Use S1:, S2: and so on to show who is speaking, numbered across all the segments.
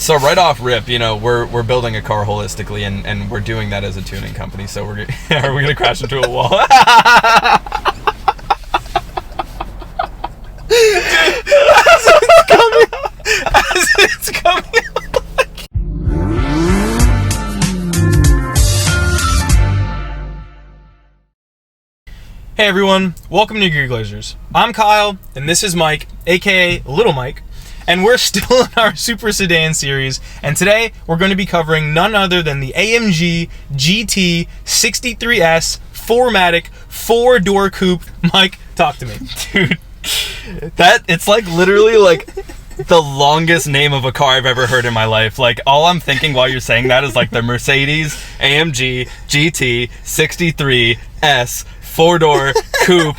S1: So right off rip, you know, we're building a car holistically, and we're doing that as a tuning company. So are we gonna crash into a wall? As it's coming.
S2: Hey everyone, welcome to Glazers. I'm Kyle, and this is Mike, aka Little Mike, and we're still in our Super Sedan series, and today we're going to be covering none other than the AMG GT 63S 4MATIC 4-door coupe. Mike, talk to me.
S1: Dude, it's like literally like the longest name of a car I've ever heard in my life. Like, all I'm thinking while you're saying that is like the Mercedes-AMG GT 63S 4-door coupe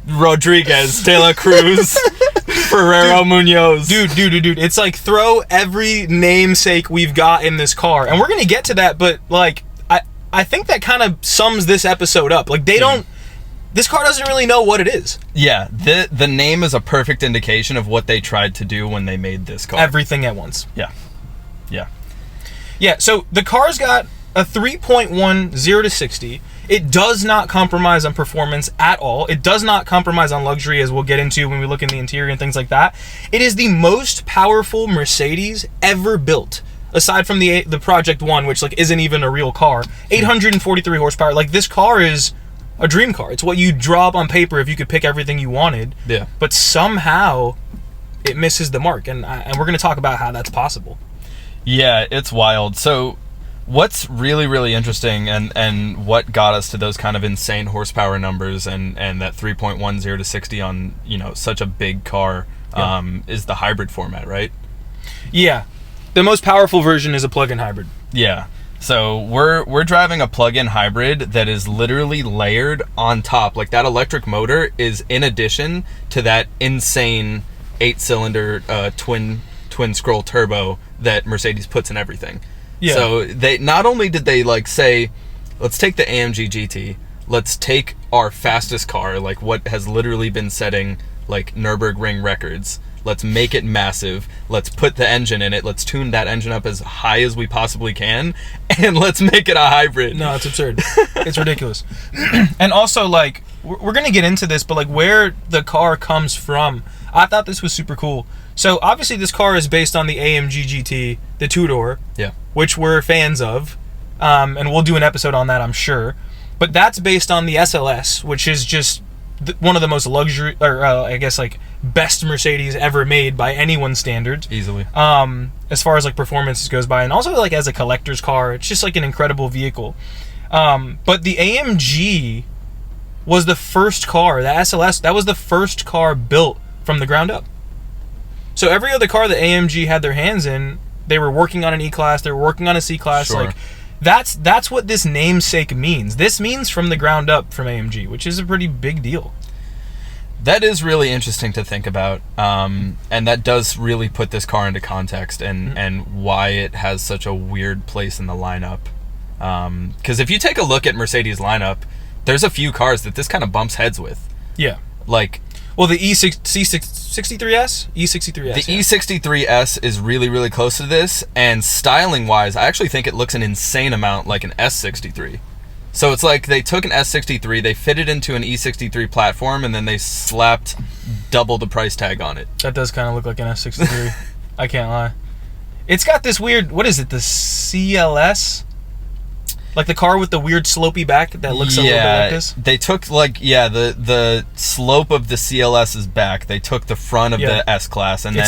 S1: Rodriguez de la Cruz Ferrero Munoz.
S2: Dude. It's like throw every namesake we've got in this car. And we're going to get to that, but like, I think that kind of sums this episode up. Like, this car doesn't really know what it is.
S1: Yeah, the name is a perfect indication of what they tried to do when they made this car.
S2: Everything at once.
S1: Yeah,
S2: so the car's got a 3.1 0 to 60. It does not compromise on performance at all. It does not compromise on luxury, as we'll get into when we look in the interior and things like that. It is the most powerful Mercedes ever built, aside from the Project One, which like isn't even a real car. 843 horsepower. Like, this car is a dream car. It's what you draw up on paper if you could pick everything you wanted.
S1: Yeah.
S2: But somehow it misses the mark, and we're going to talk about how that's possible.
S1: Yeah, it's wild. So what's really, really interesting and what got us to those kind of insane horsepower numbers and that 3.10 to 60 on, you know, such a big car is the hybrid format, right?
S2: Yeah. The most powerful version is a plug-in hybrid.
S1: Yeah. So we're driving a plug-in hybrid that is literally layered on top. Like, that electric motor is in addition to that insane 8-cylinder twin scroll turbo that Mercedes puts in everything. Yeah. So they not only did they like say, let's take the AMG GT, let's take our fastest car, like what has literally been setting like Nürburgring records, let's make it massive, let's put the engine in it, let's tune that engine up as high as we possibly can, and let's make it a hybrid.
S2: No, it's absurd. It's ridiculous. And also, like, we're gonna get into this, but like where the car comes from, I thought this was super cool. So obviously this car is based on the AMG GT, the 2-door, which we're fans of, and we'll do an episode on that, I'm sure. But that's based on the SLS, which is just one of the most luxury, or I guess like best Mercedes ever made by anyone's standards.
S1: Easily.
S2: As far as like performance goes by, and also like as a collector's car, it's just like an incredible vehicle. But the AMG was the first car, the SLS, that was the first car built from the ground up. So every other car that AMG had their hands in, they were working on an E-Class, they were working on a C-Class.
S1: Sure.
S2: Like, that's what this namesake means. This means from the ground up from AMG, which is a pretty big deal.
S1: That is really interesting to think about, and that does really put this car into context and why it has such a weird place in the lineup. Because if you take a look at Mercedes' lineup, there's a few cars that this kind of bumps heads with.
S2: Yeah.
S1: Like,
S2: well, the E63S? E63S.
S1: The E63S is really, really close to this, and styling-wise, I actually think it looks an insane amount like an S63. So it's like they took an S63, they fit it into an E63 platform, and then they slapped double the price tag on it.
S2: That does kind of look like an S63. I can't lie. It's got this weird, what is it, the CLS? Like the car with the weird slopey back that looks a little bit like this?
S1: They took like, the slope of the CLS's back. They took the front of the S-Class and then...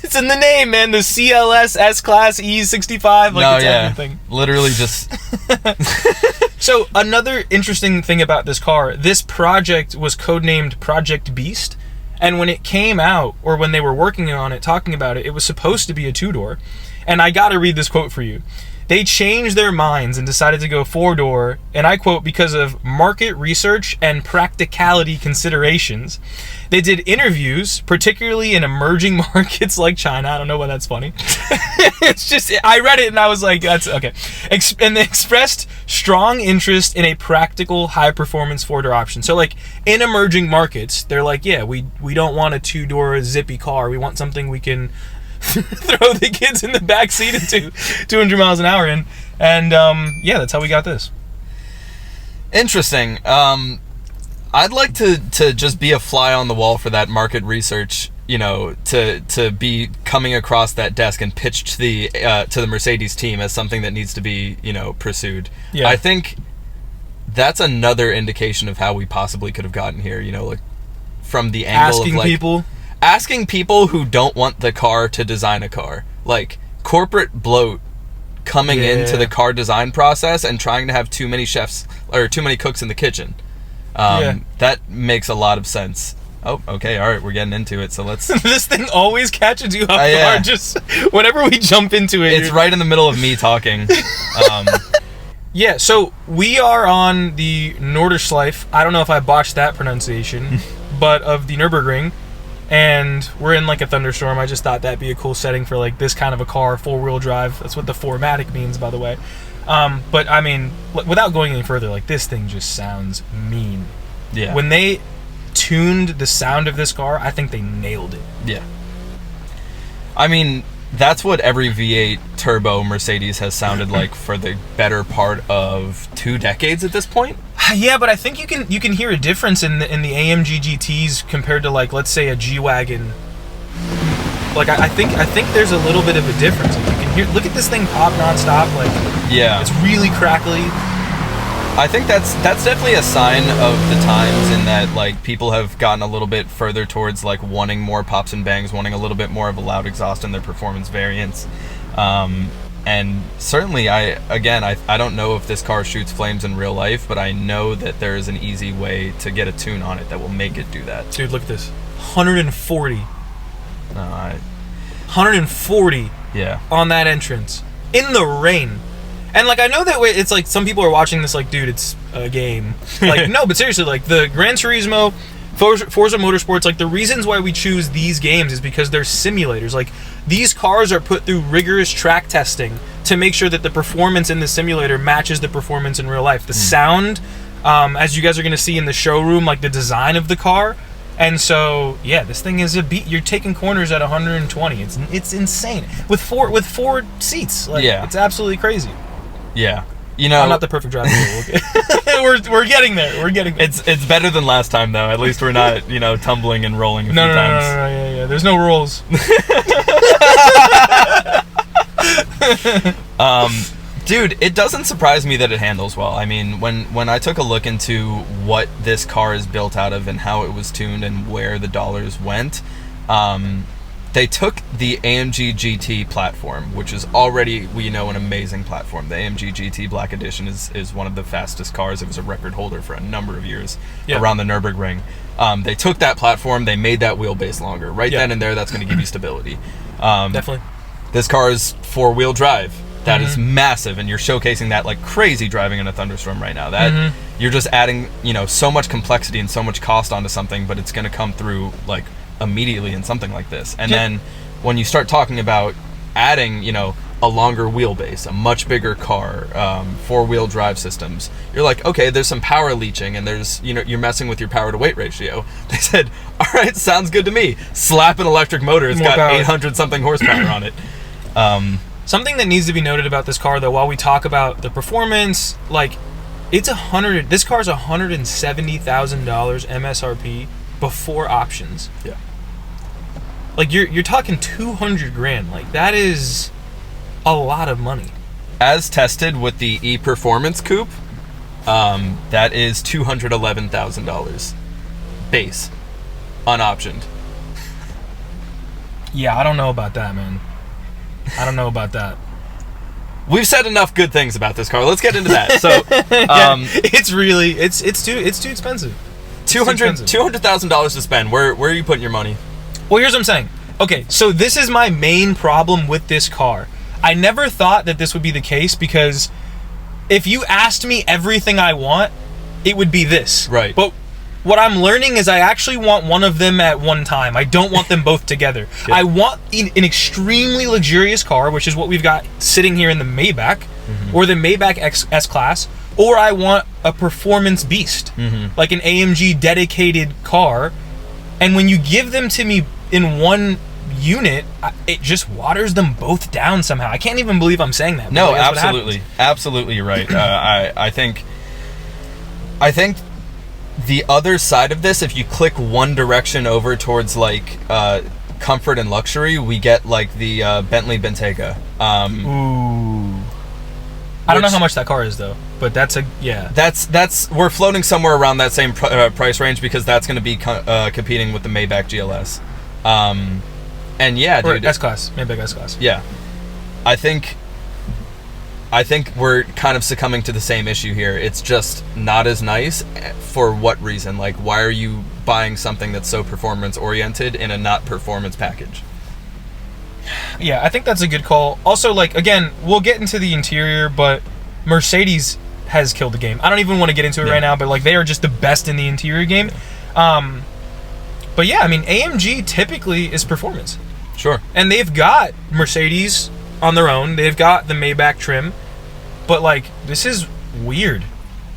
S2: It's in the name, man. The CLS, S-Class, E65, like everything.
S1: Literally just...
S2: So another interesting thing about this car, this project was codenamed Project Beast. And when it came out, or when they were working on it, talking about it, it was supposed to be a 2-door. And I gotta read this quote for you. They changed their minds and decided to go 4-door, and I quote, because of market research and practicality considerations. They did interviews, particularly in emerging markets like China. I don't know why that's funny. It's just, I read it and I was like, that's okay. And they expressed strong interest in a practical, high-performance 4-door option. So, like, in emerging markets, they're like, yeah, we don't want a 2-door zippy car. We want something we can throw the kids in the back seat at 200 miles an hour in. And yeah, that's how we got this.
S1: Interesting. I'd like to just be a fly on the wall for that market research, you know, to be coming across that desk and pitched to the Mercedes team as something that needs to be, you know, pursued.
S2: Yeah.
S1: I think that's another indication of how we possibly could have gotten here, you know, like from the angle of like asking people who don't want the car to design a car, like corporate bloat coming into the car design process and trying to have too many chefs or too many cooks in the kitchen. That makes a lot of sense. Oh, okay, all right, we're getting into it, so let's...
S2: This thing always catches you off guard, just whenever we jump into it.
S1: It's right in the middle of me talking.
S2: Yeah, so we are on the Nordschleife. I don't know if I botched that pronunciation, but of the Nürburgring, and we're in like a thunderstorm. I just thought that'd be a cool setting for like this kind of a car, four-wheel drive. That's what the 4MATIC means, by the way. But I mean, without going any further, like this thing just sounds mean.
S1: Yeah.
S2: When they tuned the sound of this car, I think they nailed it.
S1: Yeah. I mean, that's what every V8 turbo Mercedes has sounded like for the better part of 2 decades at this point.
S2: Yeah, but I think you can hear a difference in the AMG GTs compared to, like, let's say a G-Wagon. Like I think there's a little bit of a difference. Like, you can hear, look at this thing pop nonstop. Like,
S1: yeah,
S2: it's really crackly.
S1: I think that's definitely a sign of the times, in that like people have gotten a little bit further towards like wanting more pops and bangs, wanting a little bit more of a loud exhaust in their performance variants. And certainly, I don't know if this car shoots flames in real life, but I know that there is an easy way to get a tune on it that will make it do that.
S2: Dude, look at this. 140.
S1: No,
S2: 140.
S1: Yeah. On
S2: that entrance in the rain. And like, I know that it's like some people are watching this like, dude, it's a game. Like, no, but seriously, like the Gran Turismo, Forza Motorsports, like the reasons why we choose these games is because they're simulators. Like, these cars are put through rigorous track testing to make sure that the performance in the simulator matches the performance in real life. The sound, as you guys are going to see in the showroom, like the design of the car. And so, yeah, this thing is a beat. You're taking corners at 120. It's insane with four seats. Like,
S1: yeah,
S2: it's absolutely crazy.
S1: Yeah, you know,
S2: I'm not the perfect driver. We're getting there. We're getting there.
S1: It's better than last time, though. At least we're not, you know, tumbling and rolling a few times.
S2: No, yeah. There's no rolls.
S1: Dude, it doesn't surprise me that it handles well. I mean, when I took a look into what this car is built out of and how it was tuned and where the dollars went, they took the AMG GT platform, which is already, we know, an amazing platform. The AMG GT Black Edition is one of the fastest cars. It was a record holder for a number of years around the Nürburgring. They took that platform, they made that wheelbase longer. Right then and there, that's going to give you stability.
S2: Definitely.
S1: This car is 4-wheel drive. That is massive, and you're showcasing that like crazy driving in a thunderstorm right now. That you're just adding, you know, so much complexity and so much cost onto something, but it's going to come through like immediately in something like this. And then when you start talking about adding, you know, a longer wheelbase, a much bigger car, 4-wheel drive systems, you're like, okay, there's some power leaching, and there's, you know, you're messing with your power to weight ratio. They said, all right, sounds good to me. Slap an electric motor. It's got 800 something horsepower on it.
S2: Something that needs to be noted about this car, though, while we talk about the performance, like, this car's $170,000 MSRP before options.
S1: Yeah.
S2: Like, you're talking 200 grand. Like, that is a lot of money.
S1: As tested with the E-Performance Coupe, that is $211,000 base, unoptioned.
S2: Yeah, I don't know about that, man. I don't know about that.
S1: We've said enough good things about this car. Let's get into that. So,
S2: it's too expensive.
S1: $200,000 to spend. Where are you putting your money?
S2: Well, here's what I'm saying. Okay, so this is my main problem with this car. I never thought that this would be the case, because if you asked me everything I want, it would be this.
S1: Right.
S2: But what I'm learning is I actually want one of them at one time. I don't want them both together. Yeah. I want an extremely luxurious car, which is what we've got sitting here in the Maybach, or the Maybach S-Class, or I want a performance beast, like an AMG dedicated car. And when you give them to me in one unit, it just waters them both down somehow. I can't even believe I'm saying that.
S1: No, absolutely. Absolutely, you're right. I think the other side of this, if you click one direction over towards like comfort and luxury, we get like the Bentley Bentayga.
S2: Ooh. I don't know how much that car is though, but that's
S1: we're floating somewhere around that same price range, because that's going to be competing with the Maybach GLS. And yeah, dude,
S2: S-Class, Maybach S-Class.
S1: Yeah, I think we're kind of succumbing to the same issue here. It's just not as nice. For what reason? Like, why are you buying something that's so performance oriented in a not performance package?
S2: Yeah, I think that's a good call. Also, like, again, we'll get into the interior, but Mercedes has killed the game. I don't even want to get into it right now, but like, they are just the best in the interior game. But yeah, I mean, AMG typically is performance.
S1: Sure.
S2: And they've got Mercedes on their own. They've got the Maybach trim. But like, this is weird.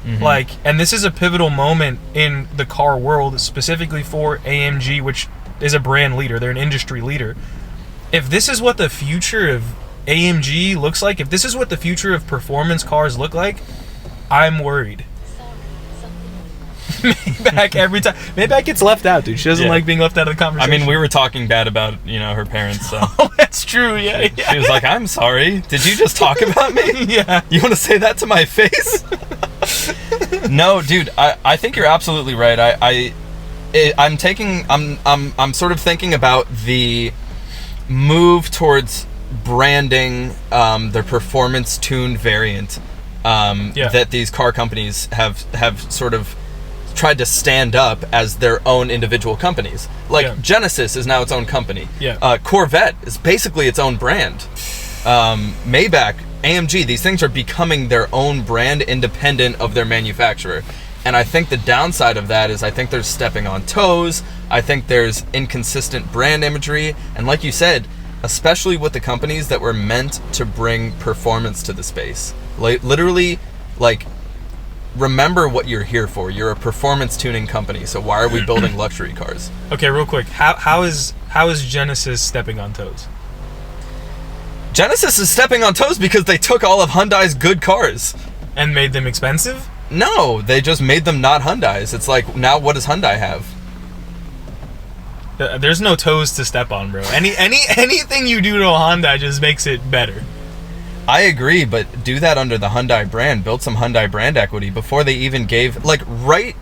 S2: Mm-hmm. Like, and this is a pivotal moment in the car world, specifically for AMG, which is a brand leader. They're an industry leader. If this is what the future of AMG looks like, if this is what the future of performance cars look like, I'm worried. Maybach every time. Maybach gets left out, dude. She doesn't like being left out of the conversation.
S1: I mean, we were talking bad about, her parents, so.
S2: Oh, that's true, yeah.
S1: She was like, I'm sorry. Did you just talk about me?
S2: Yeah.
S1: You want to say that to my face? No, dude, I think you're absolutely right. I'm sort of thinking about the move towards branding the performance tuned variant that these car companies have sort of tried to stand up as their own individual companies. Like Genesis is now its own company. Corvette is basically its own brand. Maybach, AMG, these things are becoming their own brand independent of their manufacturer. And I think the downside of that is I think there's stepping on toes. I think there's inconsistent brand imagery. And like you said, especially with the companies that were meant to bring performance to the space. Like, literally, like, remember what you're here for. You're a performance tuning company, so why are we building luxury cars?
S2: Okay, real quick. How is Genesis stepping on toes?
S1: Genesis is stepping on toes because they took all of Hyundai's good cars.
S2: And made them expensive?
S1: No, they just made them not Hyundai's. It's like, now what does Hyundai have?
S2: There's no toes to step on, bro. Anything you do to a Hyundai just makes it better.
S1: I agree, but do that under the Hyundai brand. Build some Hyundai brand equity before they even gave, like, right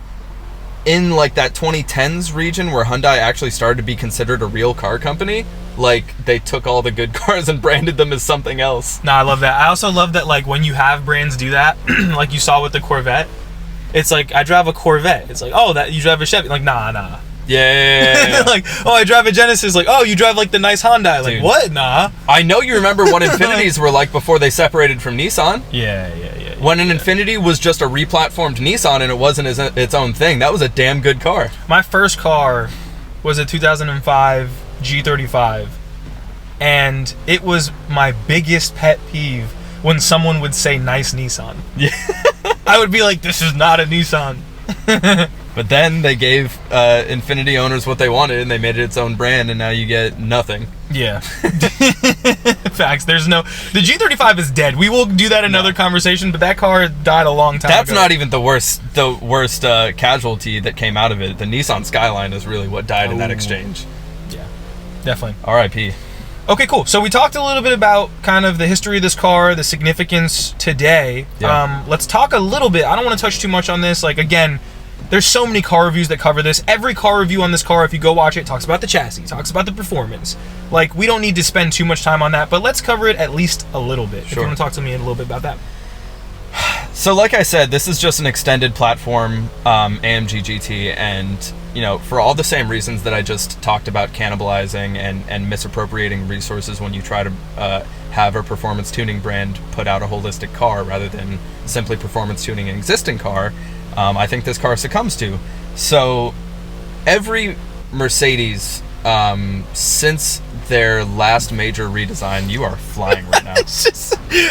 S1: in like that 2010s region where Hyundai actually started to be considered a real car company. Like, they took all the good cars and branded them as something else.
S2: No, I love that. I also love that, like, when you have brands do that, like you saw with the Corvette, it's like, I drive a Corvette. It's like, oh, that you drive a Chevy. Like, nah.
S1: Yeah.
S2: Like, oh, I drive a Genesis. Like, oh, you drive like the nice Hyundai. Like, dude, what? Nah.
S1: I know you remember what Infinities were like before they separated from Nissan.
S2: Yeah.
S1: When an Infiniti was just a replatformed Nissan and it wasn't its own thing, that was a damn good car.
S2: My first car was a 2005 G35, and it was my biggest pet peeve when someone would say nice Nissan.
S1: Yeah.
S2: I would be like, this is not a Nissan.
S1: But then they gave Infiniti owners what they wanted, and they made it its own brand, and now you get nothing.
S2: Yeah. Facts. The G35 is dead. We will do that another conversation, but that car died a long time ago.
S1: That's not even the worst casualty that came out of it. The Nissan Skyline is really what died in that exchange.
S2: Yeah, definitely.
S1: R.I.P.
S2: Okay, cool. So we talked a little bit about kind of the history of this car, the significance today.
S1: Yeah.
S2: Let's talk a little bit. I don't want to touch too much on this. Like, again, there's so many car reviews that cover this. Every car review on this car, if you go watch it, talks about the chassis, talks about the performance. Like, we don't need to spend too much time on that, but let's cover it at least a little bit. Sure. If you want to talk to me a little bit about that.
S1: So like I said, this is just an extended platform AMG GT, and for all the same reasons that I just talked about, cannibalizing and misappropriating resources when you try to have a performance tuning brand put out a holistic car rather than simply performance tuning an existing car, I think this car succumbs to. So every Mercedes since their last major redesign, you are flying right now.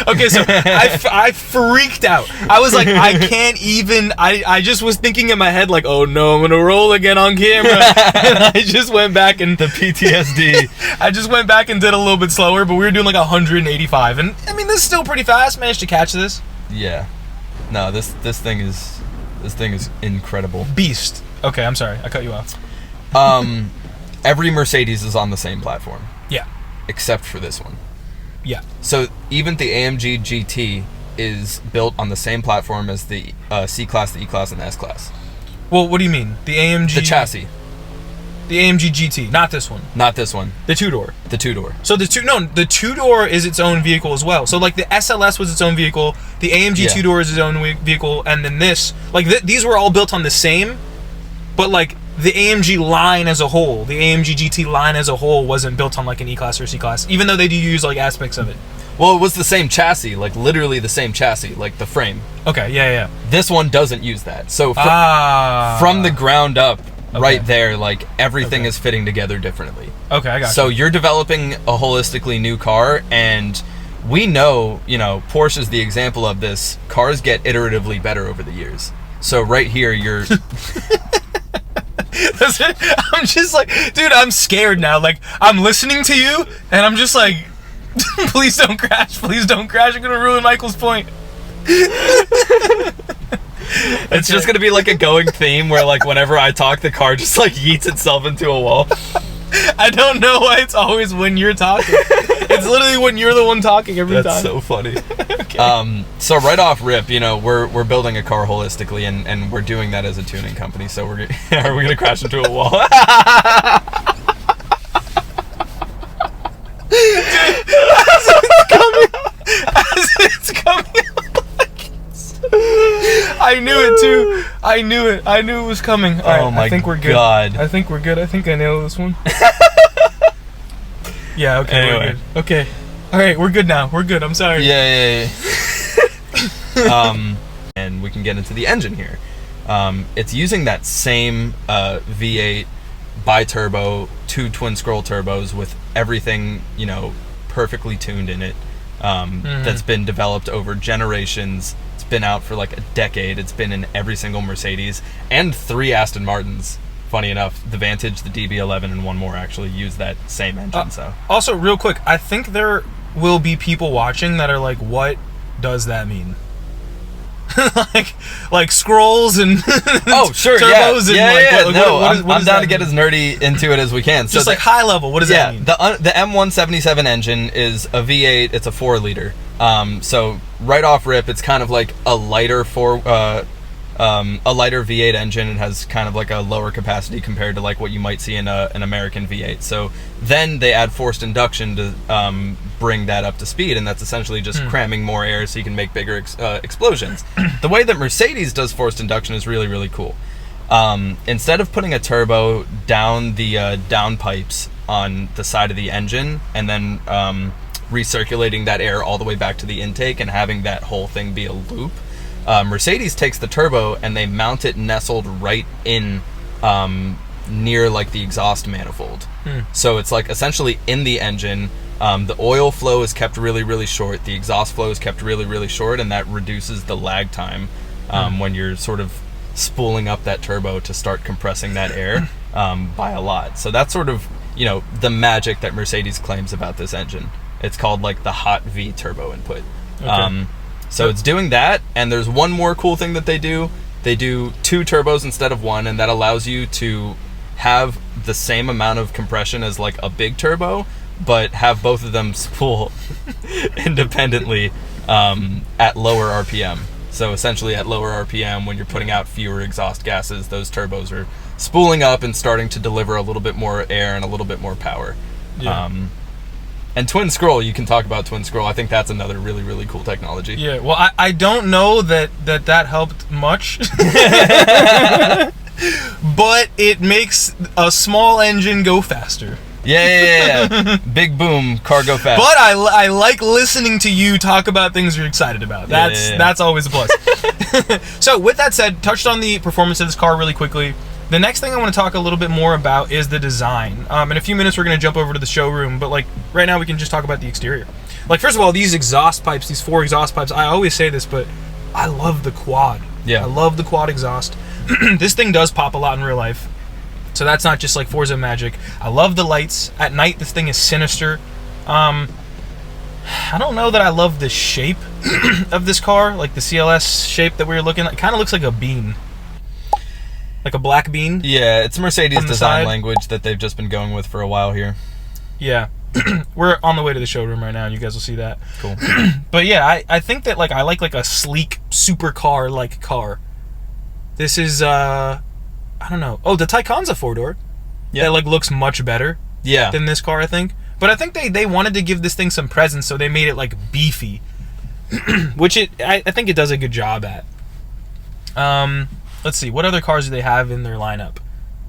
S2: Okay, so I freaked out. I was like, I can't even. I just was thinking in my head like, oh no, I'm gonna roll again on camera. And I just went back and
S1: The PTSD.
S2: I just went back and did a little bit slower, but we were doing like 185, and I mean this is still pretty fast. Managed to catch this.
S1: Yeah. No, this thing is incredible.
S2: Beast. Okay, I'm sorry, I cut you off.
S1: Every Mercedes is on the same platform.
S2: Yeah.
S1: Except for this one.
S2: Yeah.
S1: So even the AMG GT is built on the same platform as the C-Class, the E-Class, and the S-Class.
S2: Well, what do you mean? The AMG...
S1: The chassis.
S2: The AMG GT, not this one.
S1: Not this one.
S2: The two-door.
S1: The two-door.
S2: So the two-door is its own vehicle as well. So like the SLS was its own vehicle, the AMG two-door is its own vehicle, and then this, like these were all built on the same, but like the AMG line as a whole, the AMG GT line as a whole wasn't built on like an E-Class or C-Class, even though they do use like aspects of it.
S1: Well, it was the same chassis, like literally the same chassis, like the frame.
S2: Okay, yeah.
S1: This one doesn't use that. So from the ground up, right there, like everything is fitting together differently.
S2: Okay, I got you.
S1: So you're developing a holistically new car, and we know, Porsche's the example of this. Cars get iteratively better over the years. So right here, you're...
S2: I'm just like, dude, I'm scared now. Like, I'm listening to you, and I'm just like, please don't crash. Please don't crash. You're going to ruin Michael's point.
S1: It's just going to be like a going theme where, like, whenever I talk, the car just, like, yeets itself into a wall.
S2: I don't know why it's always when you're talking. It's literally when you're the one talking every time.
S1: That's so funny. Okay. So right off rip, we're building a car holistically, and we're doing that as a tuning company. So are we gonna crash into a wall?
S2: It's coming. I knew it too. I knew it was coming. All right,
S1: oh my
S2: I think we're good.
S1: God.
S2: I think we're good. I think I nailed this one. Yeah, okay.
S1: Anyway.
S2: We're good. Okay. All right, we're good now. We're good. I'm sorry.
S1: Yeah. And we can get into the engine here. It's using that same V8 bi-turbo, 2 twin scroll turbos with everything, perfectly tuned in it. That's been developed over generations. It's been out for like a decade. It's been in every single Mercedes and 3 Aston Martins. Funny enough, the Vantage, the DB11, and one more actually use that same engine.
S2: Also, real quick, I think there will be people watching that are like, "What does that mean?" like scrolls and
S1: oh sure,
S2: turbos
S1: I'm down to get as nerdy into it as we can. So
S2: just like high level, what does that mean?
S1: The M177 engine is a V8. It's a 4-liter. So right off rip, it's kind of like a lighter a lighter V8 engine. It has kind of like a lower capacity compared to like what you might see in an American V8. So then they add forced induction to bring that up to speed, and that's essentially just cramming more air so you can make bigger explosions. The way that Mercedes does forced induction is really, really cool. Instead of putting a turbo down the downpipes on the side of the engine and then recirculating that air all the way back to the intake and having that whole thing be a loop, Mercedes takes the turbo and they mount it nestled right in near like the exhaust manifold. So it's like essentially in the engine. The oil flow is kept really, really short. The exhaust flow is kept really, really short, and that reduces the lag time when you're sort of spooling up that turbo to start compressing that air by a lot. So that's sort of, the magic that Mercedes claims about this engine. It's called like the hot V turbo input. Okay. So it's doing that, and there's one more cool thing that they do. They do 2 turbos instead of 1, and that allows you to have the same amount of compression as like a big turbo, but have both of them spool independently at lower RPM. So essentially at lower RPM, when you're putting out fewer exhaust gases, those turbos are spooling up and starting to deliver a little bit more air and a little bit more power. Yeah. And twin scroll, you can talk about twin scroll. I think that's another really, really cool technology.
S2: Yeah, well, I don't know that helped much. But it makes a small engine go faster.
S1: Yeah. Big boom, car go fast.
S2: But I like listening to you talk about things you're excited about. That's always a plus. So with that said, touched on the performance of this car really quickly. The next thing I want to talk a little bit more about is the design. In a few minutes, we're going to jump over to the showroom, but like right now, we can just talk about the exterior. Like, first of all, these exhaust pipes, these 4 exhaust pipes, I always say this, but I love the quad.
S1: Yeah.
S2: I love the quad exhaust. This thing does pop a lot in real life. So that's not just like Forza magic. I love the lights. At night, this thing is sinister. I don't know that I love the shape of this car, like the CLS shape that we were looking at. It kind of looks like a bean. Like a black bean.
S1: Yeah, it's Mercedes design
S2: side.
S1: language that they've just been going with for a while here.
S2: Yeah. We're on the way to the showroom right now, and you guys will see that.
S1: Cool.
S2: But yeah, I think that like I like a sleek supercar like car. This is I don't know. Oh, the Taycan's a 4-door.
S1: Yeah.
S2: That like looks much better than this car, I think. But I think they wanted to give this thing some presence, so they made it like beefy. Which I think it does a good job at. Let's see, what other cars do they have in their lineup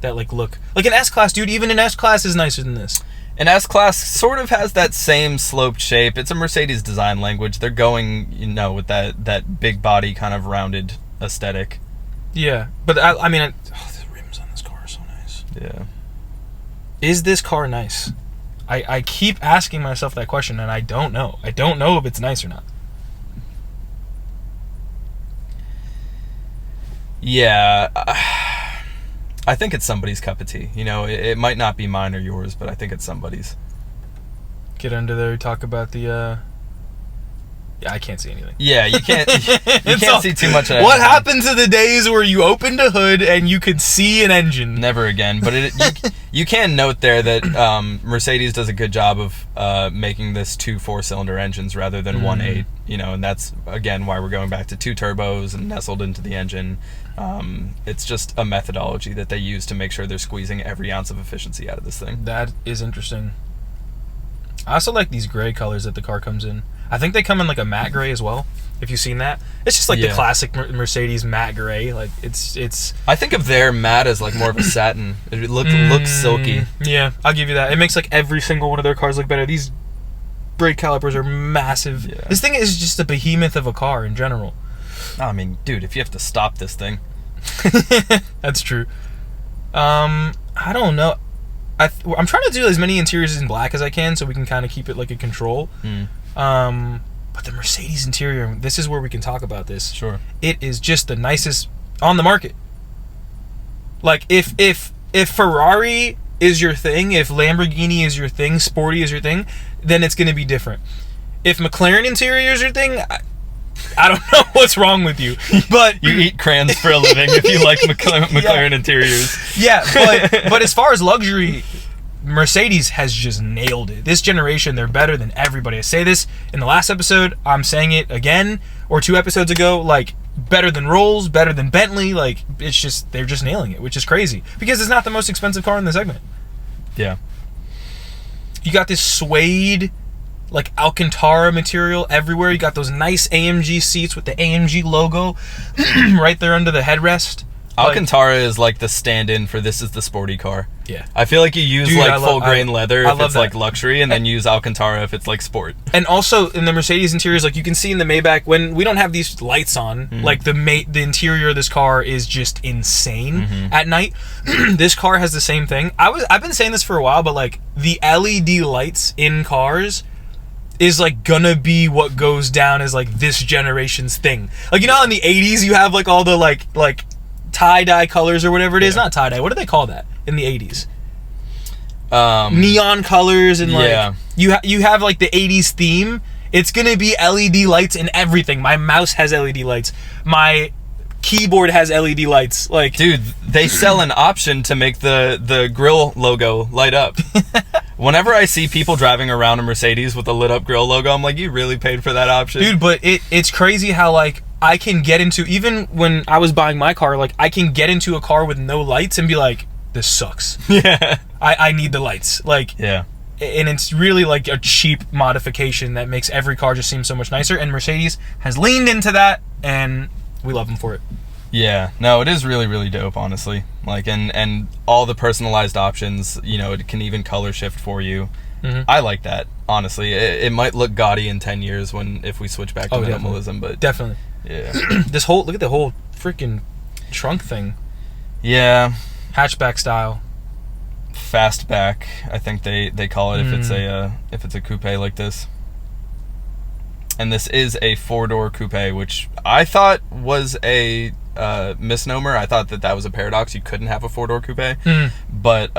S2: that like look like an S-Class, dude? Even an S-Class is nicer than this.
S1: An S-Class sort of has that same sloped shape. It's a Mercedes design language. They're going, you know, with that big body kind of rounded aesthetic.
S2: Yeah, but I mean, the rims on this car are so nice.
S1: Yeah.
S2: Is this car nice? I keep asking myself that question, and I don't know. I don't know if it's nice or not.
S1: Yeah. I think it's somebody's cup of tea. You know, it might not be mine or yours, but I think it's somebody's.
S2: Get under there, talk about the yeah, I can't see anything.
S1: Yeah, you can't see too much of that.
S2: What happened to the days where you opened a hood and you could see an engine?
S1: Never again. But you can note there that Mercedes does a good job of making this 2 4-cylinder engines rather than 1 8. You know, and that's again why we're going back to 2 turbos and nestled into the engine. It's just a methodology that they use to make sure they're squeezing every ounce of efficiency out of this thing.
S2: That is interesting. I also like these gray colors that the car comes in. I think they come in like a matte gray as well. If you've seen that, it's just like the classic Mercedes matte gray. Like it's.
S1: I think of their matte as like more of a satin. It looks silky.
S2: Yeah, I'll give you that. It makes like every single one of their cars look better. These brake calipers are massive. Yeah. This thing is just a behemoth of a car in general.
S1: I mean, dude, if you have to stop this thing.
S2: That's true. I don't know. I'm trying to do as many interiors in black as I can so we can kind of keep it like a control. But the Mercedes interior, this is where we can talk about this.
S1: Sure.
S2: It is just the nicest on the market. Like if Ferrari is your thing, if Lamborghini is your thing, sporty is your thing, then it's going to be different. If McLaren interior is your thing, I don't know what's wrong with you, but
S1: you eat crayons for a living if you like McLaren interiors.
S2: Yeah, but as far as luxury, Mercedes has just nailed it. This generation, they're better than everybody. I say this in the last episode, I'm saying it again, or 2 episodes ago, like, better than Rolls, better than Bentley, like, it's just, they're just nailing it, which is crazy, because it's not the most expensive car in the segment.
S1: Yeah.
S2: You got this suede, like, Alcantara material everywhere. You got those nice AMG seats with the AMG logo right there under the headrest.
S1: Alcantara is like the stand-in for this is the sporty car.
S2: Yeah.
S1: I feel like you use full grain leather if it's like luxury, and then use Alcantara if it's like sport.
S2: And also in the Mercedes interiors, like you can see in the Maybach, when we don't have these lights on, like the interior of this car is just insane at night. This car has the same thing. I've been saying this for a while, but like the LED lights in cars is like gonna be what goes down as like this generation's thing. Like, you know, in the 80s you have like all the like tie-dye colors or whatever it is. Not tie-dye, what do they call that in the 80s? Neon colors, and like you have like the 80s theme. It's gonna be LED lights in everything. My mouse has LED lights, my keyboard has LED lights. Like,
S1: dude, they sell an option to make the grill logo light up. Whenever I see people driving around a Mercedes with a lit up grill logo, I'm like, you really paid for that option?
S2: Dude, but it's crazy how like I can get into, even when I was buying my car, like I can get into a car with no lights and be like, this sucks.
S1: Yeah.
S2: I need the lights. Like,
S1: yeah.
S2: And it's really like a cheap modification that makes every car just seem so much nicer, and Mercedes has leaned into that, and we love them for it.
S1: Yeah, no, it is really, really dope, honestly. Like, and all the personalized options, you know, it can even color shift for you. I like that, honestly. It might look gaudy in 10 years if we switch back to minimalism, but
S2: definitely.
S1: Yeah.
S2: Look at the whole freaking trunk thing.
S1: Yeah.
S2: Hatchback style.
S1: Fastback, I think they call it if it's a coupe like this. and this is a 4-door coupe, which I thought was a misnomer. I thought that was a paradox. You couldn't have a 4-door coupe, but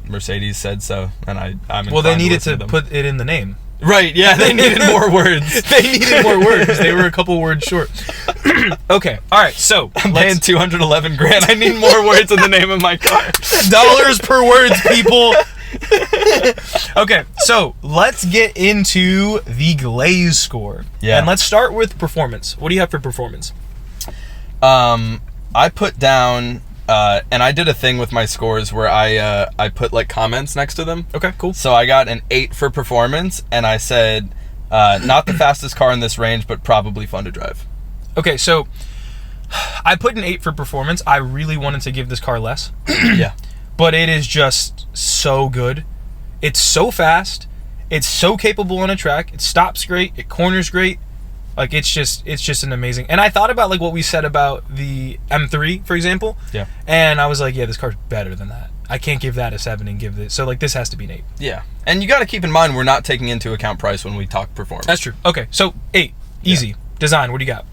S1: Mercedes said so, and I'm
S2: well. They needed to put it in the name.
S1: Right, yeah, they needed more words.
S2: They needed more words. They were a couple words short. Okay, all right, so
S1: I'm paying $211,000. I need more words in the name of my car.
S2: Dollars per words, people. Okay, so let's get into the Glaze score.
S1: Yeah.
S2: And let's start with performance. What do you have for performance?
S1: I put down, and I did a thing with my scores where I put like comments next to them.
S2: Okay, cool.
S1: So I got an 8 for performance, and I said, not the fastest car in this range, but probably fun to drive.
S2: Okay, so I put an 8 for performance. I really wanted to give this car less.
S1: Yeah.
S2: But it is just so good. It's so fast. It's so capable on a track. It stops great. It corners great. Like, it's just an amazing. And I thought about like what we said about the M3, for example.
S1: Yeah.
S2: And I was like, yeah, this car's better than that. I can't give that a 7 and give this. So like, this has to be an 8.
S1: Yeah. And you got to keep in mind, we're not taking into account price when we talk performance.
S2: That's true. Okay, so 8. Easy.
S1: Yeah.
S2: Design, what do you got?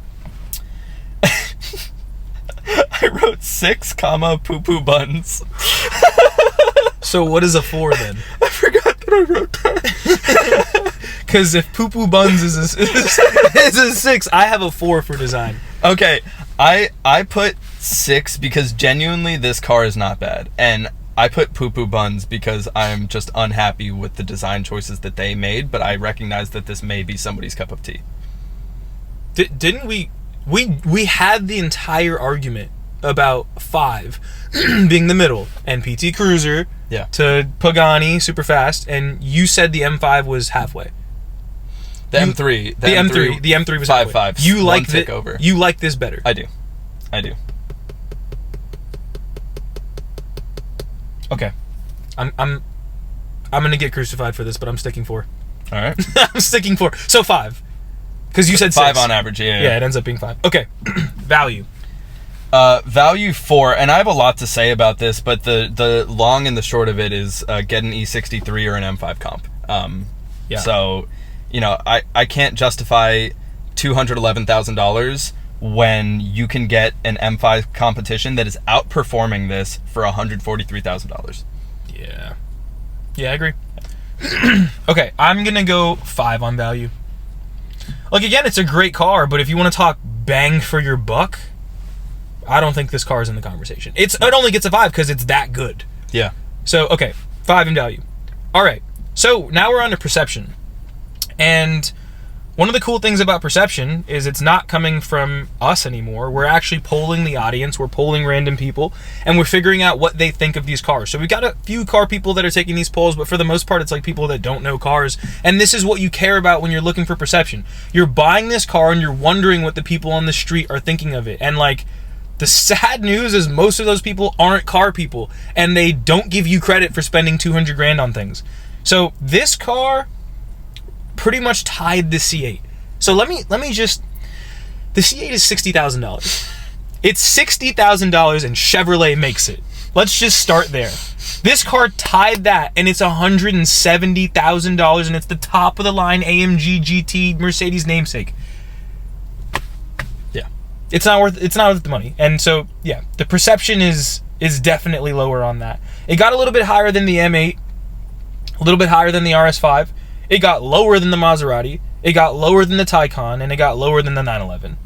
S1: I wrote 6, poo-poo buns.
S2: So what is a 4 then?
S1: I forgot that I wrote that.
S2: Because if poo-poo buns is a 6, I have a 4 for design.
S1: Okay, I put 6 because genuinely this car is not bad. And I put poo-poo buns because I'm just unhappy with the design choices that they made, but I recognize that this may be somebody's cup of tea.
S2: Didn't we had the entire argument about 5 being the middle and PT Cruiser to Pagani super fast, and you said the M5 was halfway.
S1: The M3
S2: was
S1: 5.5.
S2: You like
S1: tick over.
S2: You like this better.
S1: I do.
S2: Okay, I'm gonna get crucified for this, but I'm sticking 4.
S1: All right.
S2: I'm sticking 4. So 5. Because you said
S1: 5
S2: 6.
S1: on average, yeah.
S2: Yeah, it ends up being 5. Okay. Value.
S1: Value 4, and I have a lot to say about this, but the long and the short of it is get an E63 or an M5 comp.
S2: Yeah.
S1: So, you know, I can't justify $211,000 when you can get an M5 competition that is outperforming this for $143,000.
S2: Yeah. Yeah, I agree. Okay, I'm going to go 5 on value. Like, again, it's a great car, but if you want to talk bang for your buck, I don't think this car is in the conversation. It only gets a 5 because it's that good.
S1: Yeah.
S2: So, okay, 5 in value. All right, so now we're on to perception. And one of the cool things about perception is it's not coming from us anymore. We're actually polling the audience. We're polling random people, and we're figuring out what they think of these cars. So we've got a few car people that are taking these polls, but for the most part, it's like people that don't know cars. And this is what you care about when you're looking for perception. You're buying this car, and you're wondering what the people on the street are thinking of it. And, like, the sad news is most of those people aren't car people, and they don't give you credit for spending $200,000 on things. So this car pretty much tied the C8. So let me just, the C8 is $60,000. It's $60,000 and Chevrolet makes it. Let's just start there. This car tied that, and it's $170,000, and it's the top of the line AMG GT Mercedes namesake. Yeah, it's not worth the money. And so yeah, the perception is definitely lower on that. It got a little bit higher than the M8, a little bit higher than the RS5. It got lower than the Maserati. It got lower than the Taycan, and it got lower than the 911.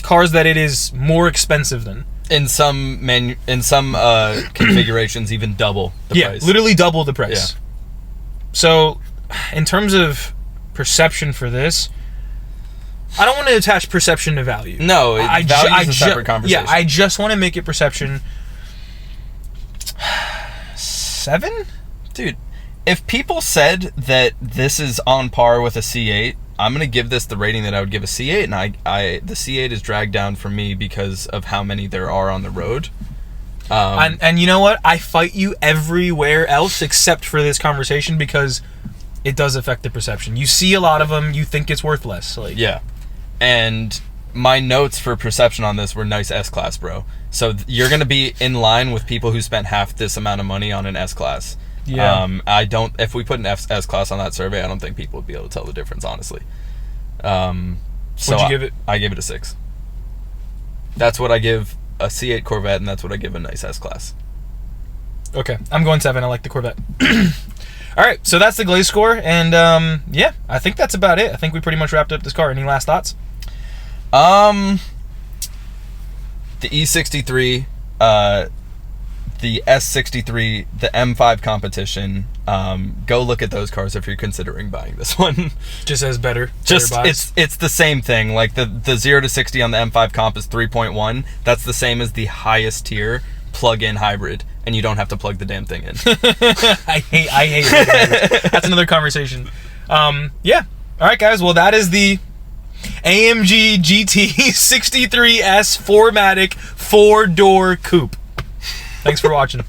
S2: Cars that it is more expensive than.
S1: In some configurations, even double the price.
S2: Yeah, literally double the price.
S1: Yeah.
S2: So, in terms of perception for this, I don't want to attach perception to value.
S1: No, value is a separate conversation.
S2: Yeah, I just want to make it perception 7?
S1: Dude, if people said that this is on par with a C8, I'm going to give this the rating that I would give a C8, and the C8 is dragged down for me because of how many there are on the road.
S2: And you know what? I fight you everywhere else except for this conversation because it does affect the perception. You see a lot of them, you think it's worth less. Like,
S1: yeah. And my notes for perception on this were nice S-Class, bro. So you're going to be in line with people who spent half this amount of money on an
S2: S-Class. Yeah.
S1: If we put an S-Class on that survey, I don't think people would be able to tell the difference, honestly. So
S2: What'd you give it?
S1: I gave it a 6. That's what I give a C8 Corvette, and that's what I give a nice S-Class.
S2: Okay, I'm going 7. I like the Corvette. All right, so that's the Glaze score, and yeah, I think that's about it. I think we pretty much wrapped up this car. Any last thoughts?
S1: The E63, the S63, the M5 competition. Go look at those cars if you're considering buying this one.
S2: Just as better.
S1: Just
S2: better buys.
S1: it's the same thing. Like the 0 to 60 on the M5 comp is 3.1. That's the same as the highest tier plug-in hybrid, and you don't have to plug the damn thing in.
S2: I hate it. That's another conversation. Yeah. All right, guys. Well, that is the AMG GT 63S 4MATIC 4-door coupe. Thanks for watching.